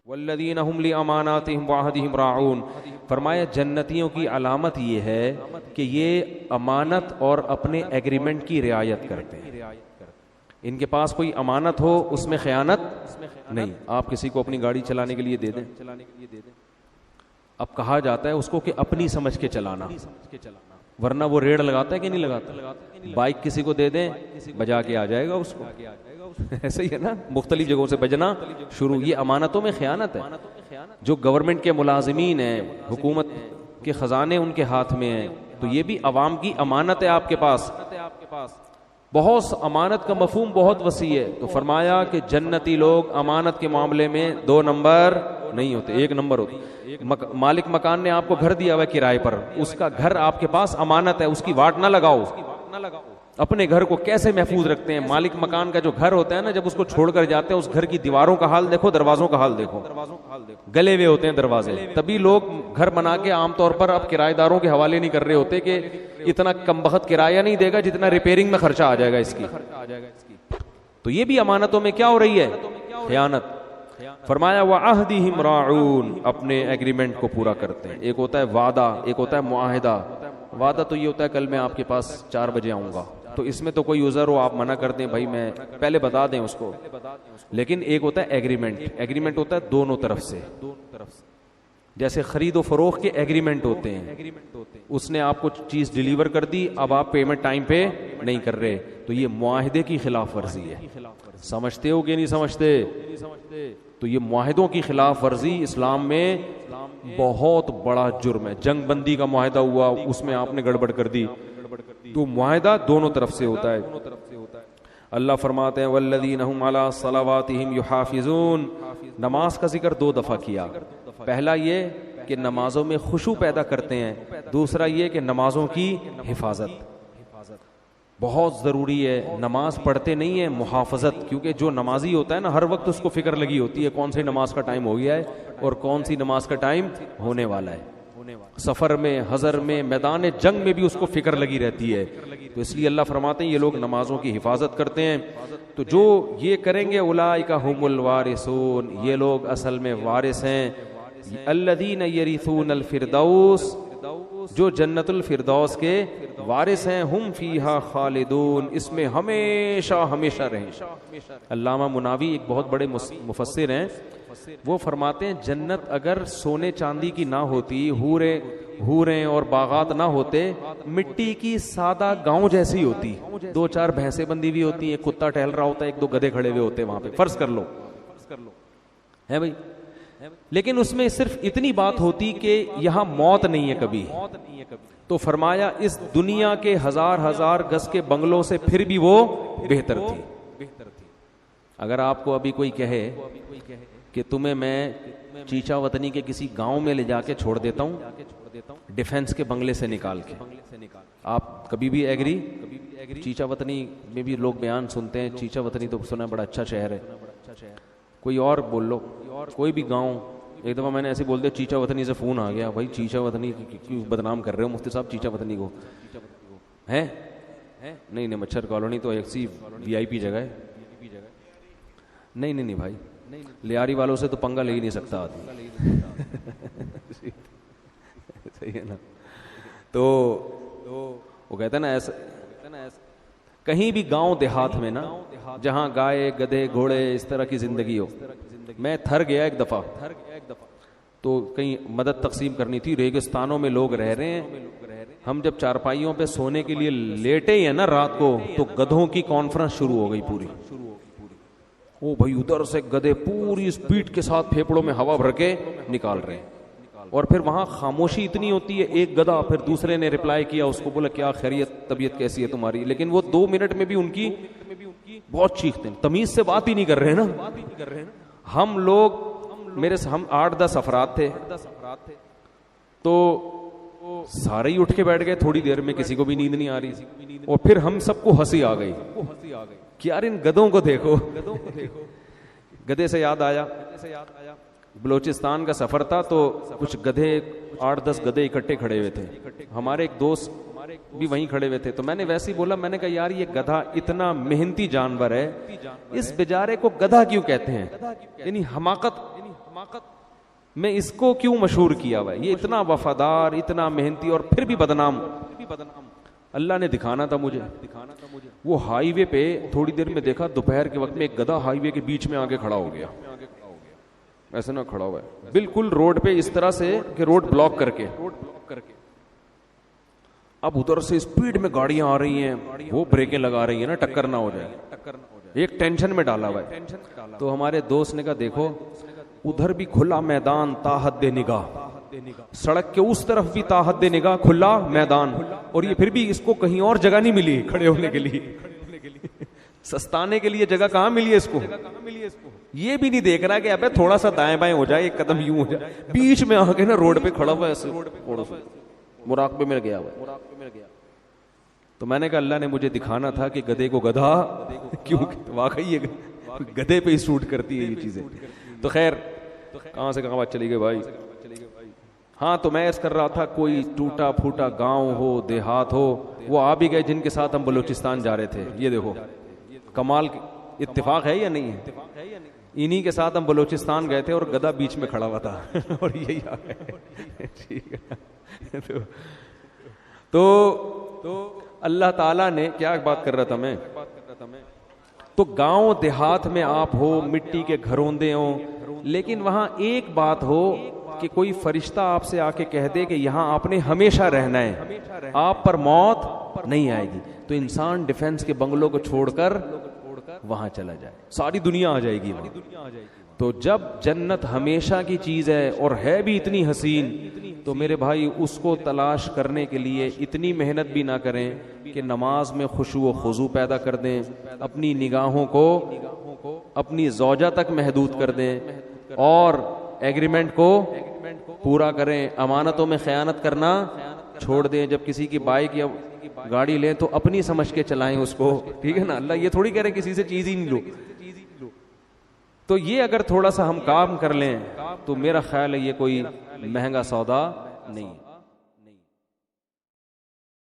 والذین هم لاماناتهم وعہدهم راعون، فرمایا جنتیوں کی علامت یہ ہے کہ یہ امانت اور اپنے ایگریمنٹ کی رعایت کرتے ہیں. ان کے پاس کوئی امانت ہو اس میں خیانت نہیں. آپ کسی کو اپنی گاڑی چلانے کے لیے دے دیں، اب کہا جاتا ہے اس کو کہ اپنی سمجھ کے چلانا، ورنہ وہ ریڑ لگاتا ہے کہ نہیں لگاتا. بائک کسی کو دے دیں بجا کے آ جائے گا اس کو، ایسے ہی ہے نا، مختلف جگہوں سے بجنا شروع. یہ امانتوں میں خیانت ہے. جو گورنمنٹ کے ملازمین ہیں، حکومت کے خزانے ان کے ہاتھ میں ہیں، تو یہ بھی عوام کی امانت ہے آپ کے پاس. بہت امانت کا مفہوم بہت وسیع ہے. تو فرمایا کہ جنتی لوگ امانت کے معاملے میں 2 نمبر نہیں ہوتے، 1 نمبر ہوتے. مالک مکان نے آپ کو گھر دیا ہوا ہے کرائے پر، اس کا گھر آپ کے پاس امانت ہے، اس کی واٹ نہ لگاؤ. اپنے گھر کو کیسے محفوظ رکھتے ہیں. مالک مکان کا جو گھر ہوتا ہے نا، جب اس کو چھوڑ کر جاتے ہیں اس گھر کی دیواروں کا حال دیکھو، دروازوں کا حال دیکھو، گلے ہوئے ہوتے ہیں دروازے. تبھی لوگ گھر بنا کے عام طور پر اب کرایہ داروں کے حوالے نہیں کر رہے ہوتے کہ اتنا کم بخت کرایہ نہیں دے گا جتنا ریپیئرنگ میں خرچہ آ جائے گا اس کی. تو یہ بھی امانتوں میں کیا ہو رہی ہے؟ خیانت. فرمایا وعہدہم راعون، اپنے ایگریمنٹ کو پورا کرتے ہیں. ایک ہوتا ہے وعدہ، ایک ہوتا ہے معاہدہ. وعدہ تو یہ ہوتا ہے کل میں آپ کے پاس 4 بجے آؤں گا، تو اس میں تو کوئی عذر ہو آپ منع کر دیں، بھائی میں پہلے بتا دیں اس کو. لیکن ایک ہوتا ہے ایگریمنٹ. ایگریمنٹ ہوتا ہے دونوں طرف سے. جیسے خرید و فروخت کے ایگریمنٹ ہوتے ہیں، اس نے آپ کو چیز ڈیلیور کر دی، اب آپ پیمنٹ ٹائم پہ نہیں کر رہے، تو یہ معاہدے کی خلاف ورزی ہے. سمجھتے ہو کہ نہیں سمجھتے؟ تو یہ معاہدوں کی خلاف ورزی اسلام میں بہت بڑا جرم ہے. جنگ بندی کا معاہدہ ہوا، اس میں آپ نے گڑبڑ کر دی. تو معاہدہ دونوں طرف سے ہوتا ہے. اللہ فرماتے ہیں والذین هم علی صلواتهم یحافظون. نماز کا ذکر 2 دفعہ کیا. پہلا یہ کہ نمازوں میں خشوع پیدا کرتے ہیں، دوسرا یہ کہ نمازوں کی حفاظت بہت ضروری ہے. نماز پڑھتے نہیں ہیں، محافظت. کیونکہ جو نمازی ہوتا ہے نا، ہر وقت اس کو فکر لگی ہوتی ہے کون سی نماز کا ٹائم ہو گیا ہے اور کون سی نماز کا ٹائم ہونے والا ہے. سفر میں، حضر میں، میدان جنگ میں بھی اس کو فکر لگی رہتی ہے. تو اس لیے اللہ فرماتے ہیں یہ لوگ نمازوں کی حفاظت کرتے ہیں. تو جو یہ کریں گے اولئک هم الوارثون، یہ لوگ اصل میں وارث ہیں. الذین یرثون الفردوس، جو جنت الفردوس کے وارث ہیں. ہم فیہا خالدون، اس میں ہمیشہ ہمیشہ رہیں. علامہ مناوی ایک بہت بڑے مفسر ہیں، وہ فرماتے ہیں جنت اگر سونے چاندی کی نہ ہوتی، حوریں اور باغات نہ ہوتے، مٹی کی سادہ گاؤں جیسی ہوتی. 2-4 بھینسیں بندی ہوئی ہوتی ہیں، ایک کتا ٹہل رہا ہوتا ہے، 1-2 گدھے کھڑے ہوئے ہوتے ہیں وہاں پہ، فرض کر لو ہے بھائی. لیکن اس میں صرف اتنی بات ہوتی کہ یہاں موت نہیں ہے کبھی. تو فرمایا اس دنیا کے 1000 گز کے بنگلوں سے پھر بھی وہ بہتر تھی. اگر آپ کو ابھی کوئی کہے کہ تمہیں میں چیچا وطنی کے کسی گاؤں میں لے جا کے چھوڑ دیتا ہوں ڈیفنس کے بنگلے سے نکال کے، آپ کبھی بھی ایگری؟ چیچا وطنی میں بھی لوگ بیان سنتے ہیں، چیچا وطنی تو سنا بڑا اچھا شہر ہے. کوئی اور بول لو، کوئی بھی گاؤں. ایک دفعہ میں نے ایسے بول دیا چیچا وطنی سے فون آ گیا، بھائی چیچا وطنی کیوں بدنام کر رہے ہو مفتی صاحب چیچا وطنی کو؟ ہیں نہیں مچھر کالونی تو ایک سی VIP جگہ ہے. نہیں بھائی، لیاری والوں سے تو پنگا لے ہی نہیں سکتا آدمی. صحیح ہے نا. تو وہ کہتا ہے نا ایسا کہیں بھی گاؤں دیہات میں نا، جہاں گائے گدھے گھوڑے اس طرح کی زندگی ہو. میں تھر گیا ایک دفعہ، تو کہیں مدد تقسیم کرنی تھی. ریگستانوں میں لوگ رہ رہے ہیں، ہم جب چارپائیوں پہ سونے کے لیے لیٹے ہی ہیں نا رات کو، تو گدھوں کی کانفرنس شروع ہو گئی پوری. وہ بھائی ادھر سے گدھے پوری اسپیڈ کے ساتھ پھیپڑوں میں ہوا بھر کے نکال رہے ہیں. اور پھر وہاں خاموشی اتنی ہوتی ہے، ایک گدھا، پھر دوسرے نے ریپلائی کیا اس کو، بولا کیا خیریت، طبیعت کیسی ہے تمہاری؟ لیکن وہ 2 منٹ میں بھی ان کی بہت چیختے ہیں، تمیز سے بات ہی نہیں کر رہے نا. ہم لوگ ہم 8-10 افراد تھے، تو سارے ہی اٹھ کے بیٹھ گئے. تھوڑی دیر میں کسی کو بھی نیند نہیں آ رہی، اور پھر ہم سب کو ہنسی آ گئی کہ یار ان گدھوں کو دیکھو. گدھے سے یاد آیا، بلوچستان کا سفر تھا، تو کچھ گدھے 8-10 گدھے اکٹھے کھڑے ہوئے تھے. ہمارے ایک دوست بھی وہیں کھڑے ہوئے تھے. تو میں نے ویسے ہی بولا، میں نے کہا یار یہ گدھا اتنا محنتی جانور ہے، اس بیچارے کو گدھا کیوں کہتے ہیں؟ یعنی حماقت میں اس کو کیوں مشہور کیا ہوا ہے؟ یہ اتنا وفادار، اتنا محنتی، اور پھر بھی بدنام۔ اللہ نے دکھانا تھا مجھے۔ وہ ہائی وے پہ تھوڑی دیر میں دیکھا، دوپہر کے وقت میں ایک گدھا ہائی وے کے بیچ میں آگے کھڑا ہو گیا، ایسے نہ کھڑا ہوا ہے بالکل روڈ پہ اس طرح سے کہ روڈ بلاک کر کے۔ اب ادھر سے اسپیڈ میں گاڑیاں آ رہی ہیں، وہ بریکیں لگا رہی ہیں نا ٹکر نہ ہو جائے، ایک ٹینشن میں ڈالا ہوا ہے۔ تو ہمارے دوست نے کہا دیکھو ادھر بھی کھلا میدان تا حد نگاہ، سڑک کے اس طرف بھی تا حد نگاہ کھلا میدان، اور یہ پھر بھی اس کو کہیں اور جگہ نہیں ملی کھڑے ہونے کے لیے، سستانے کے لیے جگہ کہاں ملی ہے اس کو؟ یہ بھی نہیں دیکھ رہا کہ ابے تھوڑا سا دائیں بائیں ہو جائے، ایک قدم یوں ہو جائے، بیچ میں آ کے نا روڈ پہ کھڑا ہوا ہے ایسے مراقبے میں گیا ہوا ہے۔ تو میں نے کہا اللہ نے مجھے دکھانا تھا کہ گدھے کو گدھا کیوں، واقعی یہ گدھے پہ ہی سوٹ کرتی ہے یہ چیزیں۔ تو خیر کہاں سے کہاں بات چلی گئی بھائی؟ ہاں تو میں اس کر رہا تھا کوئی ٹوٹا پھوٹا گاؤں ہو، دیہات ہو، وہ آ بھی گئے جن کے ساتھ ہم بلوچستان جا رہے تھے۔ یہ دیکھو کمال، اتفاق ہے یا نہیں ہے؟ انہی کے ساتھ ہم بلوچستان گئے تھے اور گدھا بیچ میں کھڑا ہوا تھا اور یہی آ گئے۔ ٹھیک ہے، تو اللہ تعالیٰ نے کیا بات کر رہا تھا میں، تو گاؤں دیہات میں آپ ہو، مٹی کے گھروندے ہوں، لیکن وہاں ایک بات ہو کہ کوئی فرشتہ آپ سے آ کے کہہ دے کہ یہاں آپ نے ہمیشہ رہنا ہے، آپ پر موت نہیں آئے گی، تو انسان ڈیفنس کے بنگلوں کو چھوڑ کر وہاں چلا جائے، ساری دنیا آ جائے گی وہاں۔ تو جب جنت ہمیشہ کی چیز ہے اور ہے بھی اتنی حسین، تو میرے بھائی اس کو تلاش کرنے کے لیے اتنی محنت بھی نہ کریں کہ نماز میں خشوع و خضوع پیدا کر دیں، اپنی نگاہوں کو اپنی زوجہ تک محدود کر دیں، اور ایگریمنٹ کو پورا کریں، امانتوں میں خیانت کرنا چھوڑ دیں، جب کسی کی بائک یا گاڑی لیں تو اپنی سمجھ کے چلائیں اس کو، ٹھیک ہے نا؟ اللہ یہ تھوڑی کہہ رہے کسی سے چیز ہی نہیں لو۔ تو یہ اگر تھوڑا سا ہم کام کر لیں تو میرا خیال ہے یہ کوئی مہنگا سودا نہیں ہے۔